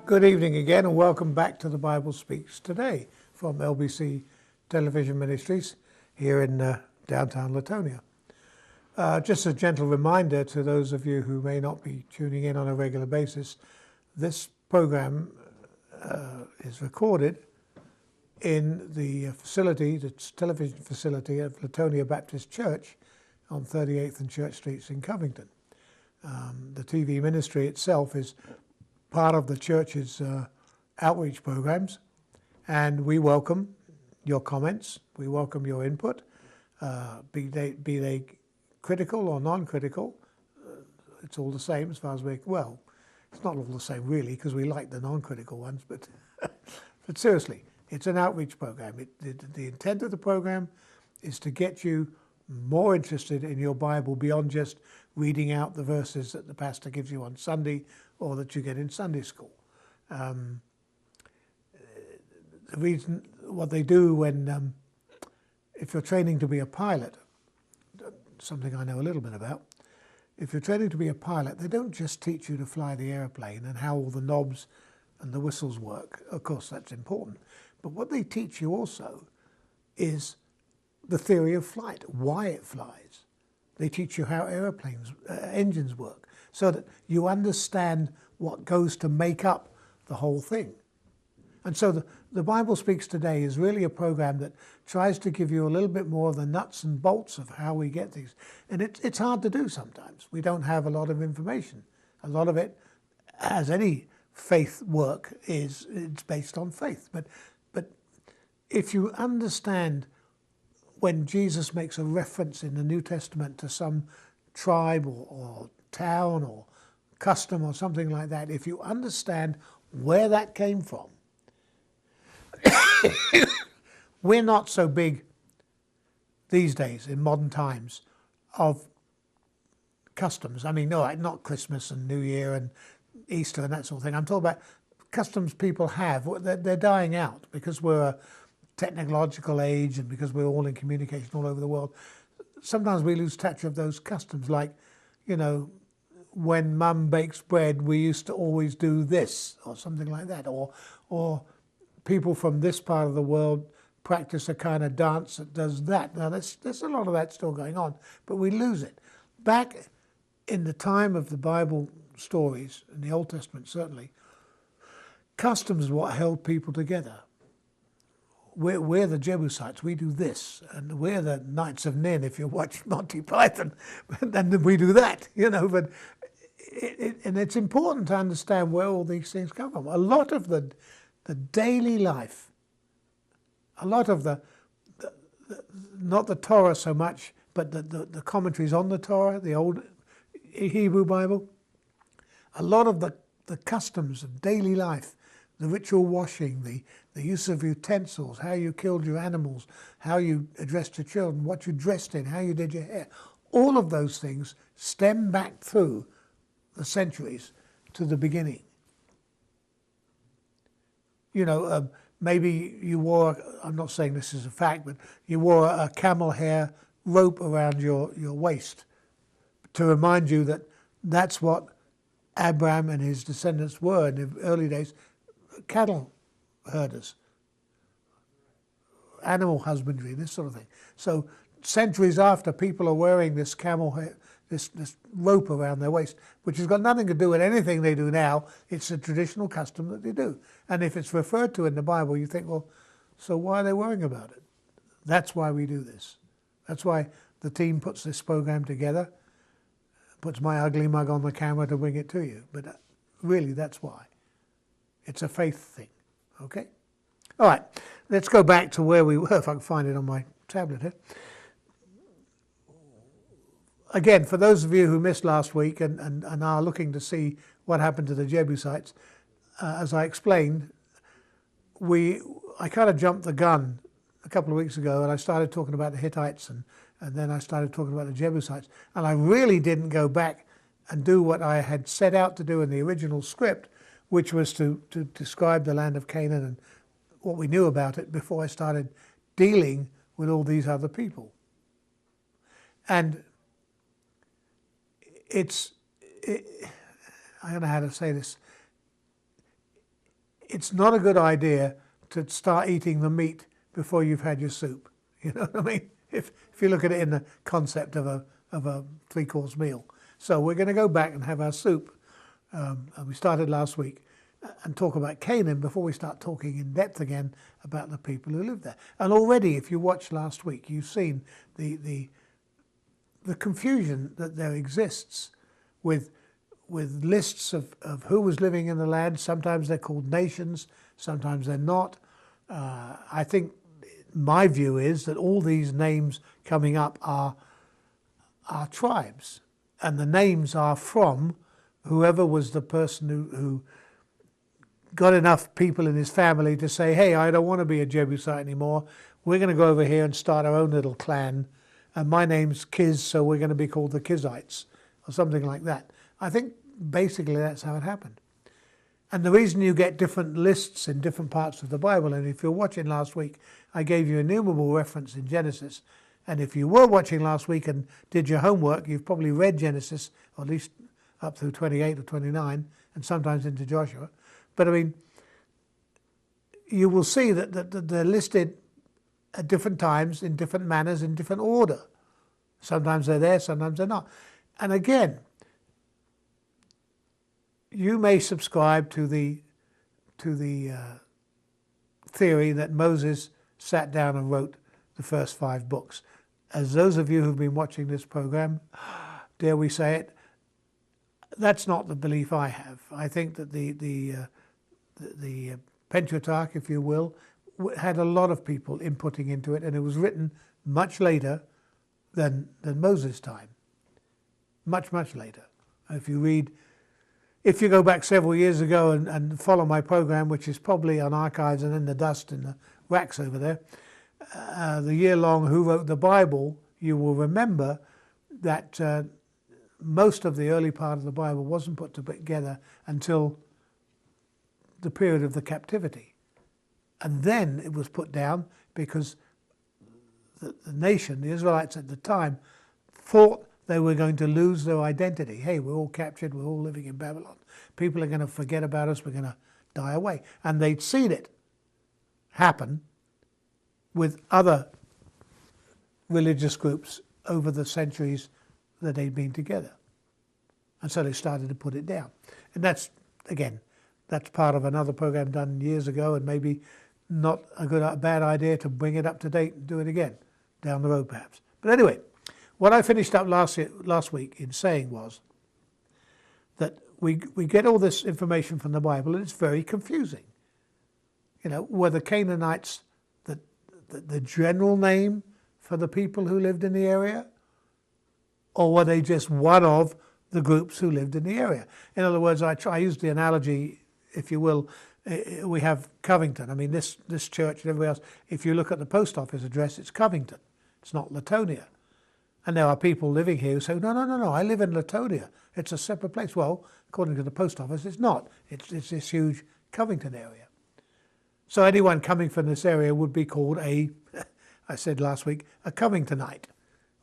Good evening again, and welcome back to the Bible Speaks Today from LBC Television Ministries here in downtown Latonia. Just a gentle reminder to those of you who may not be tuning in on a regular basis, this program is recorded in the facility, the television facility of Latonia Baptist Church on 38th and Church Streets in Covington. The TV ministry itself is part of the church's outreach programs, and we welcome your comments, we welcome your input, be they critical or non-critical. It's all the same as far as well, it's not all the same really, because we like the non-critical ones, but but seriously, it's an outreach program. The intent of the program is to get you more interested in your Bible beyond just reading out the verses that the pastor gives you on Sunday or that you get in Sunday school. The reason, what they do when, if you're training to be a pilot, something I know a little bit about, if you're training to be a pilot, they don't just teach you to fly the airplane and how all the knobs and the whistles work. Of course, that's important. But what they teach you also is the theory of flight, why it flies. They teach you how airplanes, engines work, so that you understand what goes to make up the whole thing. And so the Bible Speaks Today is really a program that tries to give you a little bit more of the nuts and bolts of how we get these. And it's hard to do sometimes. We don't have a lot of information. A lot of it, as any faith work, it's based on faith. But if you understand when Jesus makes a reference in the New Testament to some tribe or town or custom or something like that, if you understand where that came from, we're not so big these days in modern times of customs. I mean, no, not Christmas and New Year and Easter and that sort of thing. I'm talking about customs people have. They're dying out because we're a technological age and because we're all in communication all over the world. Sometimes we lose touch of those customs, like, you know, when Mum bakes bread, we used to always do this or something like that, or people from this part of the world practice a kind of dance that does that. Now, there's a lot of that still going on, but we lose it. Back in the time of the Bible stories, in the Old Testament certainly, customs is what held people together. We're the Jebusites, we do this, and we're the Knights of Nin, if you watch Monty Python, then we do that, you know. But and it's important to understand where all these things come from. A lot of the daily life, a lot of the not the Torah so much, but the commentaries on the Torah, the old Hebrew Bible, a lot of the customs of daily life, the ritual washing, the use of utensils, how you killed your animals, how you addressed your children, what you dressed in, how you did your hair, all of those things stem back through the centuries to the beginning. You know, maybe you wore, I'm not saying this is a fact, but you wore a camel hair rope around your waist to remind you that that's what Abraham and his descendants were in the early days. Cattle herders, animal husbandry, this sort of thing. So centuries after, people are wearing this camel hair, this rope around their waist, which has got nothing to do with anything they do now. It's a traditional custom that they do. And if it's referred to in the Bible, you think, well, so why are they worrying about it? That's why we do this. That's why the team puts this program together, puts my ugly mug on the camera to bring it to you. But really, that's why. It's a faith thing, okay? All right, let's go back to where we were, if I can find it on my tablet here. Again, for those of you who missed last week and are looking to see what happened to the Jebusites, as I explained, I kind of jumped the gun a couple of weeks ago, and I started talking about the Hittites, and then I started talking about the Jebusites, and I really didn't go back and do what I had set out to do in the original script, which was to describe the land of Canaan and what we knew about it before I started dealing with all these other people. And I don't know how to say this. it's not a good idea to start eating the meat before you've had your soup. You know what I mean? If you look at it in the concept of a three-course meal. So we're going to go back and have our soup. And we started last week, and talk about Canaan before we start talking in depth again about the people who live there. And already, if you watched last week, you've seen the confusion that there exists with lists of who was living in the land. Sometimes they're called nations, sometimes they're not. I think my view is that all these names coming up are tribes, and the names are from whoever was the person who got enough people in his family to say, hey, I don't want to be a Jebusite anymore. We're going to go over here and start our own little clan. And my name's Kiz, so we're going to be called the Kizites, or something like that. I think basically that's how it happened. And the reason you get different lists in different parts of the Bible, and if you're watching last week, I gave you innumerable reference in Genesis. And if you were watching last week and did your homework, you've probably read Genesis, or at least up through 28 or 29, and sometimes into Joshua. But I mean, you will see that they're listed at different times, in different manners, in different order. Sometimes they're there, sometimes they're not. And again, you may subscribe to the theory that Moses sat down and wrote the first 5 books. As those of you who've been watching this program, dare we say it, that's not the belief I have. I think that the Pentateuch, if you will, had a lot of people inputting into it, and it was written much later than Moses' time. Much, much later. If you go back several years ago and follow my program, which is probably on archives and in the dust in the racks over there, the year-long Who Wrote the Bible, you will remember that most of the early part of the Bible wasn't put together until the period of the captivity. And then it was put down because the nation, the Israelites at the time, thought they were going to lose their identity. Hey, we're all captured, we're all living in Babylon. People are going to forget about us, we're going to die away. And they'd seen it happen with other religious groups over the centuries that they'd been together. And so they started to put it down. And that's, again, that's part of another program done years ago, and maybe not a bad idea to bring it up to date and do it again down the road perhaps. But anyway, what I finished up last week in saying was that we get all this information from the Bible, and it's very confusing. You know, were the Canaanites the general name for the people who lived in the area? Or were they just one of the groups who lived in the area? In other words, I used the analogy, if you will, we have Covington. I mean, this church and everybody else, if you look at the post office address, it's Covington. It's not Latonia. And there are people living here who say, no, I live in Latonia. It's a separate place. Well, according to the post office, it's not. It's this huge Covington area. So anyone coming from this area would be called I said last week, a Covingtonite,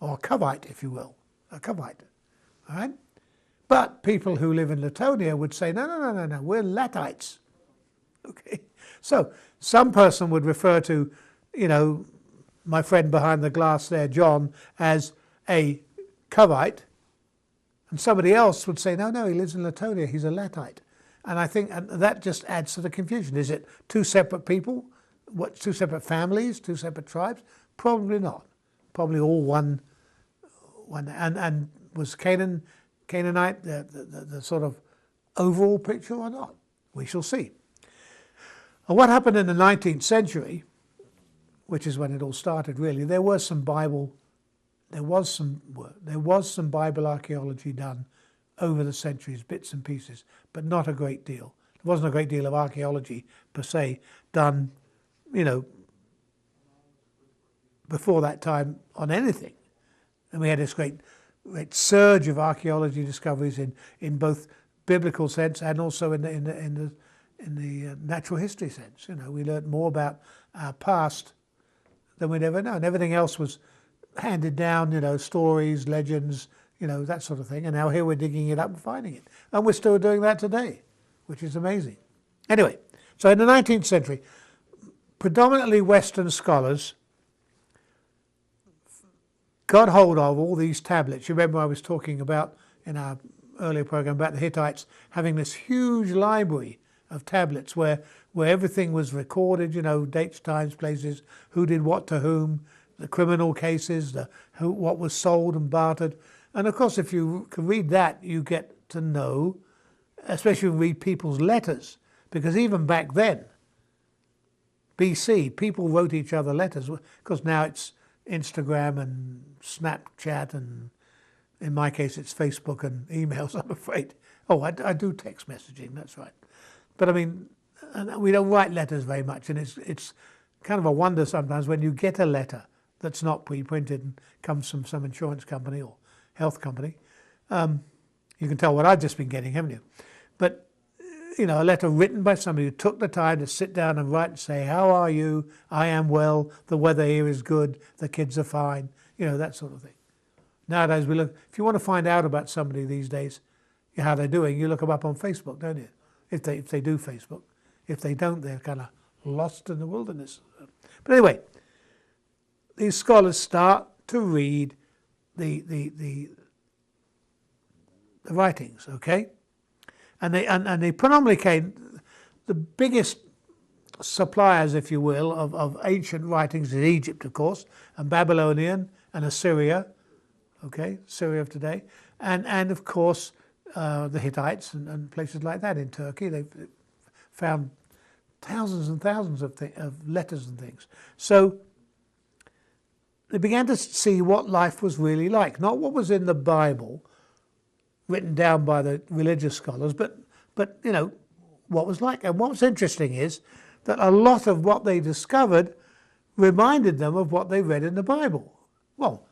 or a Covite, if you will, a Covite. All right? But people who live in Latonia would say, no, we're Latites. Okay? So some person would refer to, you know, my friend behind the glass there, John, as a Covite, and somebody else would say, no, he lives in Latonia, he's a Latite. And I think that just adds to the confusion. Is it two separate people? What, two separate families, two separate tribes? Probably not. Probably all one. And was Canaanite the sort of overall picture or not? We shall see. And what happened in the 19th century, which is when it all started really, there was some Bible archaeology done over the centuries, bits and pieces, but not a great deal. There wasn't a great deal of archaeology per se done, you know, before that time on anything. And we had this great surge of archaeology discoveries in both biblical sense and also in the natural history sense. You know, we learned more about our past than we'd ever known. Everything else was handed down, you know, stories, legends, you know, that sort of thing. And now here we're digging it up and finding it. And we're still doing that today, which is amazing. Anyway, So in the 19th century, predominantly Western scholars got hold of all these tablets. You remember I was talking about in our earlier program about the Hittites having this huge library of tablets where everything was recorded, dates, times, places, who did what to whom, the criminal cases, what was sold and bartered. And of course, if you can read that, you get to know, especially if you read people's letters, because even back then, BC, people wrote each other letters, because now it's Instagram and Snapchat, and in my case it's Facebook and emails, I'm afraid. Oh, I do text messaging, that's right. But I mean, we don't write letters very much, and it's kind of a wonder sometimes when you get a letter that's not pre-printed and comes from some insurance company or health company. You can tell what I've just been getting, haven't you? But a letter written by somebody who took the time to sit down and write and say, how are you? I am well. The weather here is good. The kids are fine. That sort of thing. Nowadays, if you want to find out about somebody these days, how they're doing, you look them up on Facebook, don't you? If they do Facebook. If they don't, they're kind of lost in the wilderness. But anyway, these scholars start to read the writings, okay? And they predominantly came, the biggest suppliers, if you will, of ancient writings in Egypt, of course, and Babylonian and Assyria, okay, Syria of today, and of course the Hittites and places like that in Turkey. They've found thousands and thousands of letters and things. So they began to see what life was really like, not what was in the Bible, written down by the religious scholars, but what was like. And what's interesting is that a lot of what they discovered reminded them of what they read in the Bible. Well,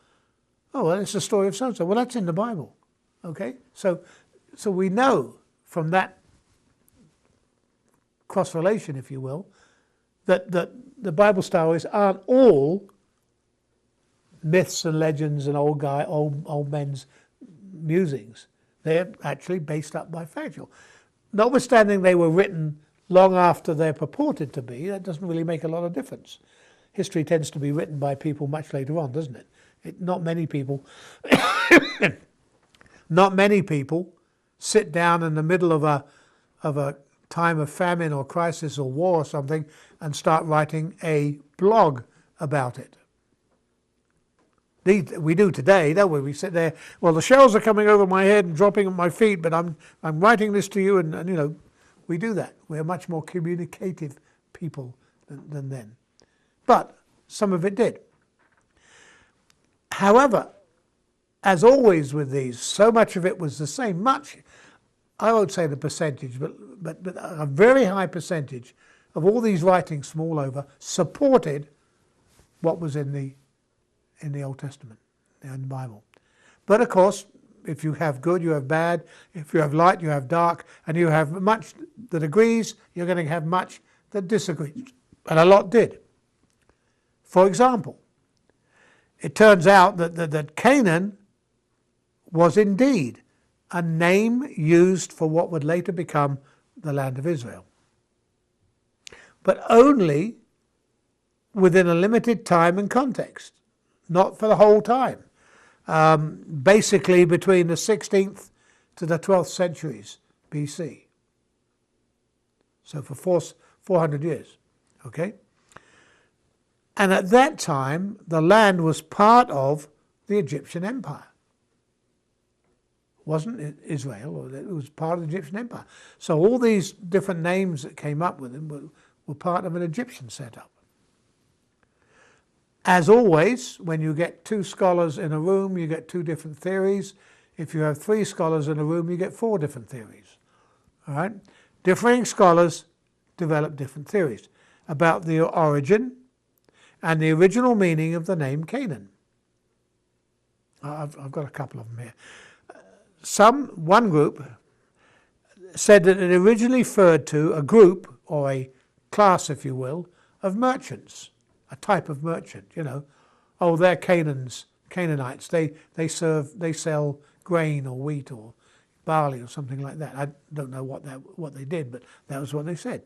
it's the story of so-and-so. Well, that's in the Bible, okay? So we know from that cross-relation, if you will, that the Bible stories aren't all myths and legends and old men's musings. They're actually based up by factual. Notwithstanding they were written long after they're purported to be, that doesn't really make a lot of difference. History tends to be written by people much later on, doesn't it? Not many people sit down in the middle of a time of famine or crisis or war or something and start writing a blog about it. We do today, don't we? We sit there, well, the shells are coming over my head and dropping at my feet, but I'm writing this to you, and we do that. We're much more communicative people than then. But some of it did. However, as always with these, so much of it was the same. I won't say the percentage, but a very high percentage of all these writings from all over supported what was in the Old Testament, in the Bible. But of course, if you have good, you have bad. If you have light, you have dark. And you have much that agrees, you're going to have much that disagrees. And a lot did. For example, it turns out that Canaan was indeed a name used for what would later become the land of Israel. But only within a limited time and context. Not for the whole time. Basically between the 16th to the 12th centuries BC. So for 400 years. Okay? And at that time, the land was part of the Egyptian Empire. It wasn't Israel, it was part of the Egyptian Empire. So all these different names that came up with them were part of an Egyptian setup. As always, when you get two scholars in a room, you get two different theories. If you have three scholars in a room, you get four different theories. All right? Differing scholars develop different theories about the origin and the original meaning of the name Canaan. I've got a couple of them here. One group said that it originally referred to a group, or a class, if you will, of merchants. A type of merchant, Oh, they're Canaanites. They sell grain or wheat or barley or something like that. I don't know what they did, but that was what they said.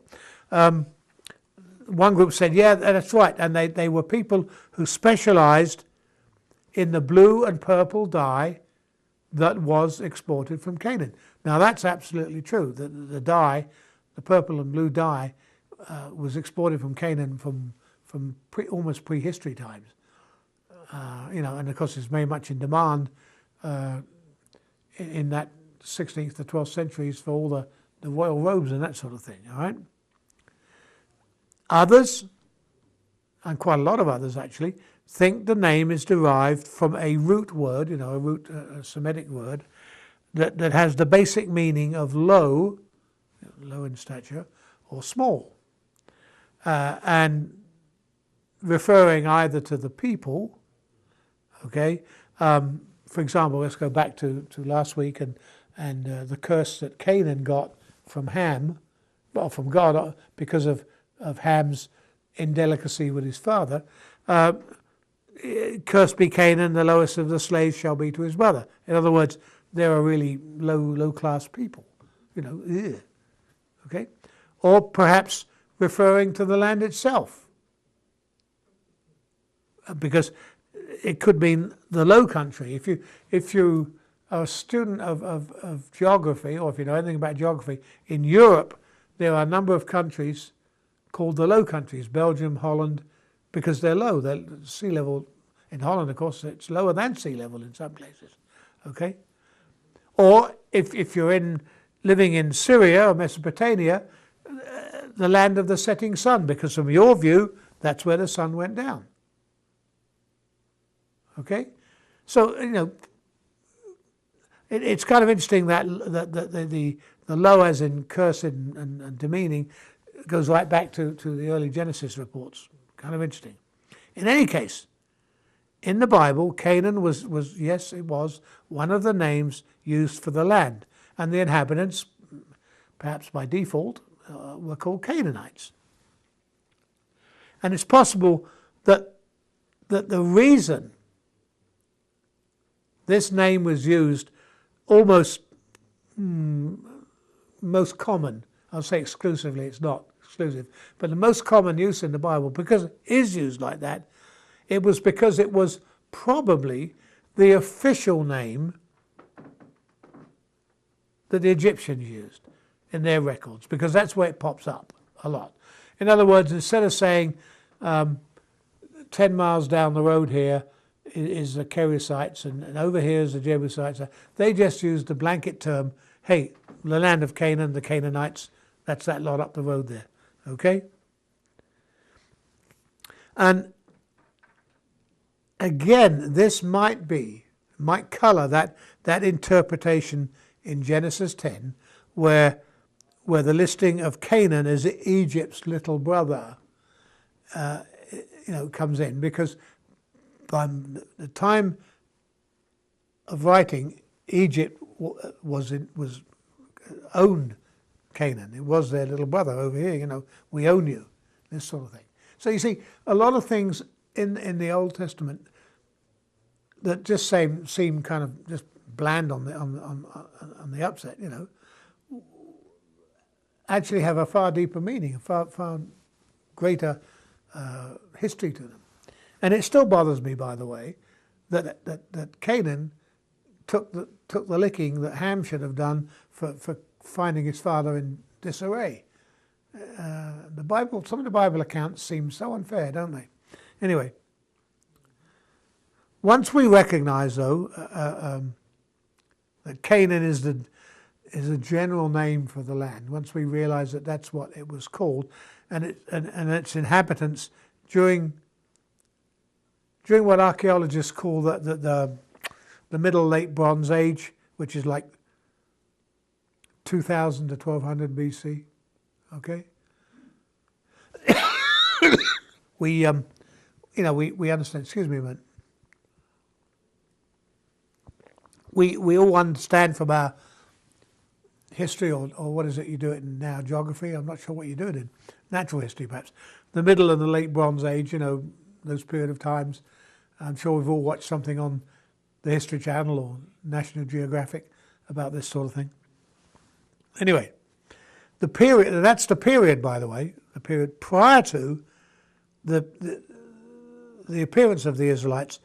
One group said, yeah, that's right, and they were people who specialized in the blue and purple dye that was exported from Canaan. Now that's absolutely true. The dye, the purple and blue dye, was exported from Canaan from almost prehistory times. And of course it's very much in demand in that 16th to 12th centuries for all the royal robes and that sort of thing. All right. Others, and quite a lot of others actually, think the name is derived from a root word, a Semitic word, that has the basic meaning of low in stature, or small, and referring either to the people, okay. For example, let's go back to last week and the curse that Canaan got from Ham, well, from God, because of Ham's indelicacy with his father. Cursed be Canaan, the lowest of the slaves shall be to his brother. In other words, they are really low class people, ugh. Okay, or perhaps referring to the land itself, because it could mean the Low Country. If you are a student of geography, or if you know anything about geography, in Europe there are a number of countries called the Low Countries, Belgium, Holland, because they're low. They're sea level in Holland, of course, it's lower than sea level in some places. Okay, or if you're living in Syria or Mesopotamia, the land of the setting sun, because from your view, that's where the sun went down. Okay, so it's kind of interesting that the low, as in cursed and demeaning, goes right back to the early Genesis reports. Kind of interesting. In any case, in the Bible, Canaan was yes, it was one of the names used for the land, and the inhabitants, perhaps by default, were called Canaanites. And it's possible that the reason this name was used almost most common, I'll say exclusively, it's not exclusive, but the most common use in the Bible, because it is used like that, it was because it was probably the official name that the Egyptians used in their records, because that's where it pops up a lot. In other words, instead of saying 10 miles down the road here is the Kerethites and over here is the Jebusites, they just used the blanket term, hey, the land of Canaan, the Canaanites, that's that lot up the road there. Okay? And again, this might colour that interpretation in Genesis 10, where the listing of Canaan as Egypt's little brother, comes in, because by the time of writing, Egypt was owned Canaan. It was their little brother over here. We own you, this sort of thing. So you see, a lot of things in the Old Testament that just seem kind of just bland on the upset, actually have a far deeper meaning, a far greater history to them. And it still bothers me, by the way, that Canaan took the licking that Ham should have done for finding his father in disarray. Some of the Bible accounts seem so unfair, don't they? Anyway, once we recognize, though, that Canaan is a general name for the land, once we realize that that's what it was called, and its inhabitants during what archaeologists call the Middle Late Bronze Age, which is like 2000 to 1200 BC. Okay, we understand. Excuse me a minute. We all understand from our history, or what is it you do it in now, geography? I'm not sure what you do it in. Natural history, perhaps. The Middle and the Late Bronze Age, those period of times. I'm sure we've all watched something on the History Channel or National Geographic about this sort of thing. Anyway, the period, that's the period, by the way, the period prior to the appearance of the Israelites,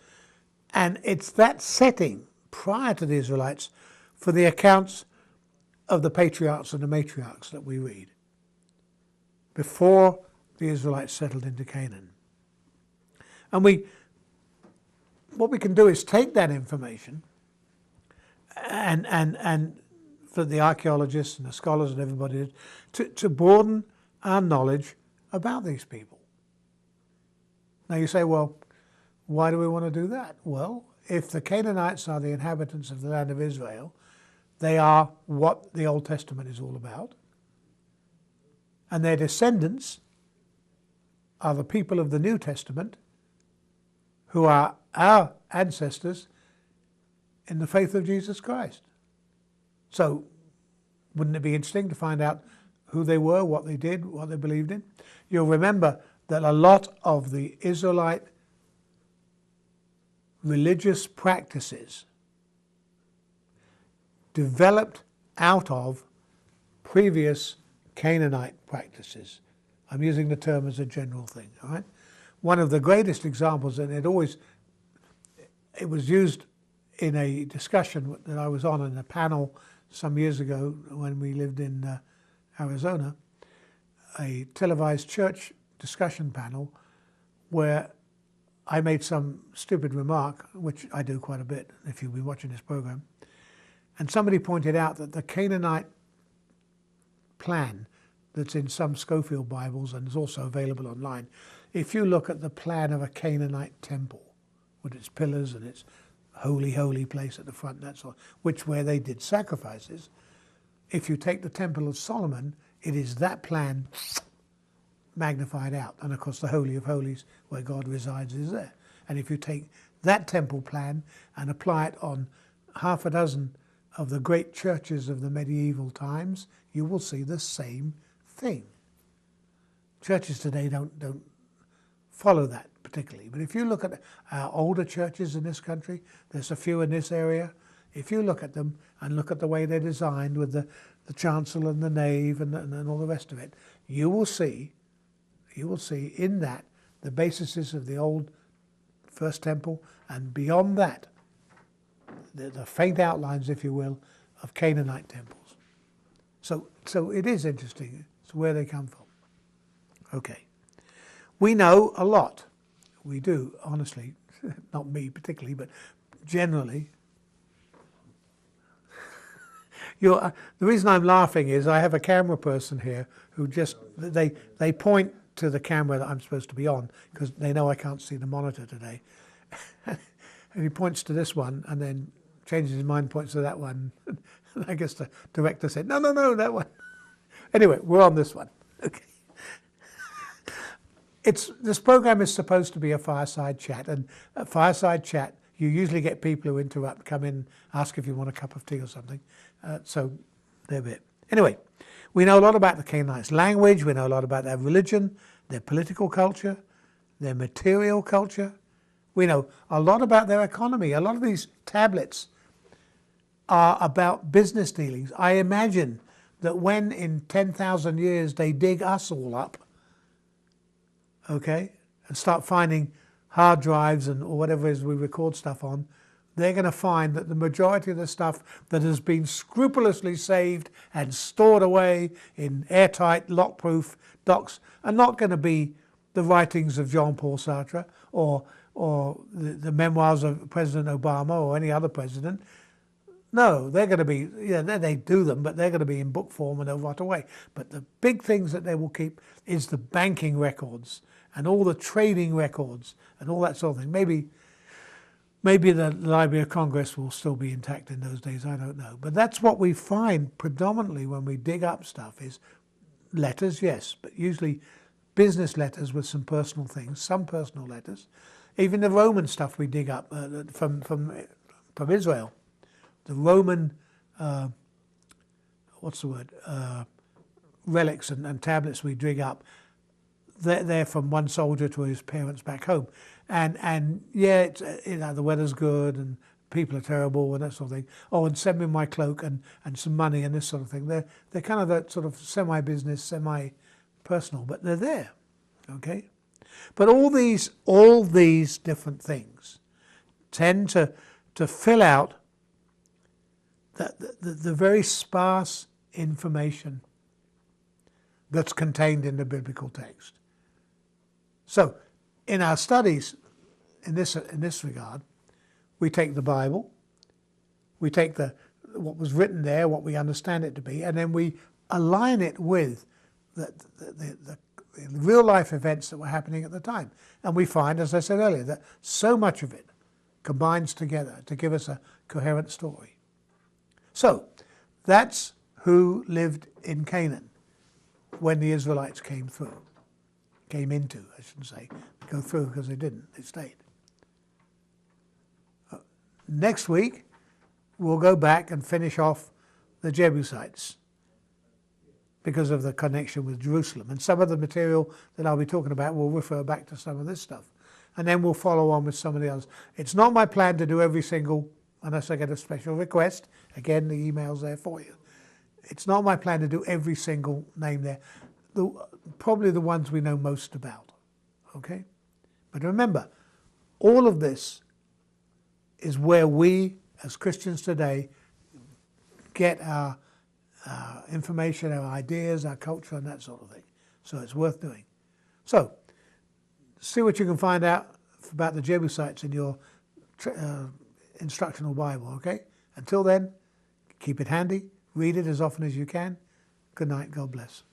and it's that setting prior to the Israelites for the accounts of the patriarchs and the matriarchs that we read, before the Israelites settled into Canaan. And what we can do is take that information and for the archaeologists and the scholars and everybody to broaden our knowledge about these people. Now you say, well, why do we want to do that? Well, if the Canaanites are the inhabitants of the land of Israel, they are what the Old Testament is all about. And their descendants are the people of the New Testament, who are our ancestors in the faith of Jesus Christ. So wouldn't it be interesting to find out who they were, what they did, what they believed in? You'll remember that a lot of the Israelite religious practices developed out of previous Canaanite practices. I'm using the term as a general thing, all right? One of the greatest examples, and it was used in a discussion that I was on in a panel some years ago when we lived in Arizona, a televised church discussion panel where I made some stupid remark, which I do quite a bit if you've been watching this program, and somebody pointed out that the Canaanite plan that's in some Schofield Bibles and is also available online, if you look at the plan of a Canaanite temple with its pillars and its holy place at the front, and that sort, where they did sacrifices, if you take the Temple of Solomon, it is that plan magnified out. And of course the Holy of Holies where God resides is there. And if you take that temple plan and apply it on half a dozen of the great churches of the medieval times, you will see the same thing. Churches today don't follow that particularly. But if you look at our older churches in this country, there's a few in this area, if you look at them and look at the way they're designed with the chancel and the nave and all the rest of it, you will see in that the bases of the old First Temple, and beyond that, the faint outlines, if you will, of Canaanite temples. So it is interesting. It's where they come from. Okay. We know a lot. We do, honestly. Not me particularly, but generally. The reason I'm laughing is I have a camera person here who just, they point to the camera that I'm supposed to be on because they know I can't see the monitor today. And he points to this one and then changes his mind, points to that one. And I guess the director said, no, that one. Anyway, we're on this one. Okay. This program is supposed to be a fireside chat, and a fireside chat, you usually get people who interrupt, come in, ask if you want a cup of tea or something. So they're it. Anyway, we know a lot about the Canaanites' language, we know a lot about their religion, their political culture, their material culture. We know a lot about their economy. A lot of these tablets are about business dealings. I imagine that when in 10,000 years they dig us all up, okay, and start finding hard drives and or whatever it is we record stuff on, they're going to find that the majority of the stuff that has been scrupulously saved and stored away in airtight, lock-proof docks are not going to be the writings of Jean-Paul Sartre or the memoirs of President Obama or any other president. No, they're going to be, they do them, but they're going to be in book form and they'll rot away. But the big things that they will keep is the banking records and all the trading records and all that sort of thing. Maybe the Library of Congress will still be intact in those days, I don't know. But that's what we find predominantly when we dig up stuff is letters, yes, but usually business letters with some personal things, some personal letters. Even the Roman stuff we dig up from Israel. The Roman, relics and tablets we dig up, they're from one soldier to his parents back home. And yeah, the weather's good and people are terrible and that sort of thing. Oh, and send me my cloak and some money and this sort of thing. They're kind of that sort of semi-business, semi-personal, but they're there, okay? But all these different things tend to fill out the very sparse information that's contained in the biblical text. So, in our studies, in this regard, we take the Bible, we take what was written there, what we understand it to be, and then we align it with the real life events that were happening at the time. And we find, as I said earlier, that so much of it combines together to give us a coherent story. So, that's who lived in Canaan when the Israelites came into, I shouldn't say, go through, because they didn't, they stayed. Next week, we'll go back and finish off the Jebusites because of the connection with Jerusalem. And some of the material that I'll be talking about will refer back to some of this stuff. And then we'll follow on with some of the others. It's not my plan to do every single, unless I get a special request. Again, the email's there for you. It's not my plan to do every single name there. Probably the ones we know most about, okay? But remember, all of this is where we, as Christians today, get our information, our ideas, our culture, and that sort of thing. So it's worth doing. So, see what you can find out about the Jebusites in your instructional Bible, okay? Until then, keep it handy, read it as often as you can. Good night, God bless.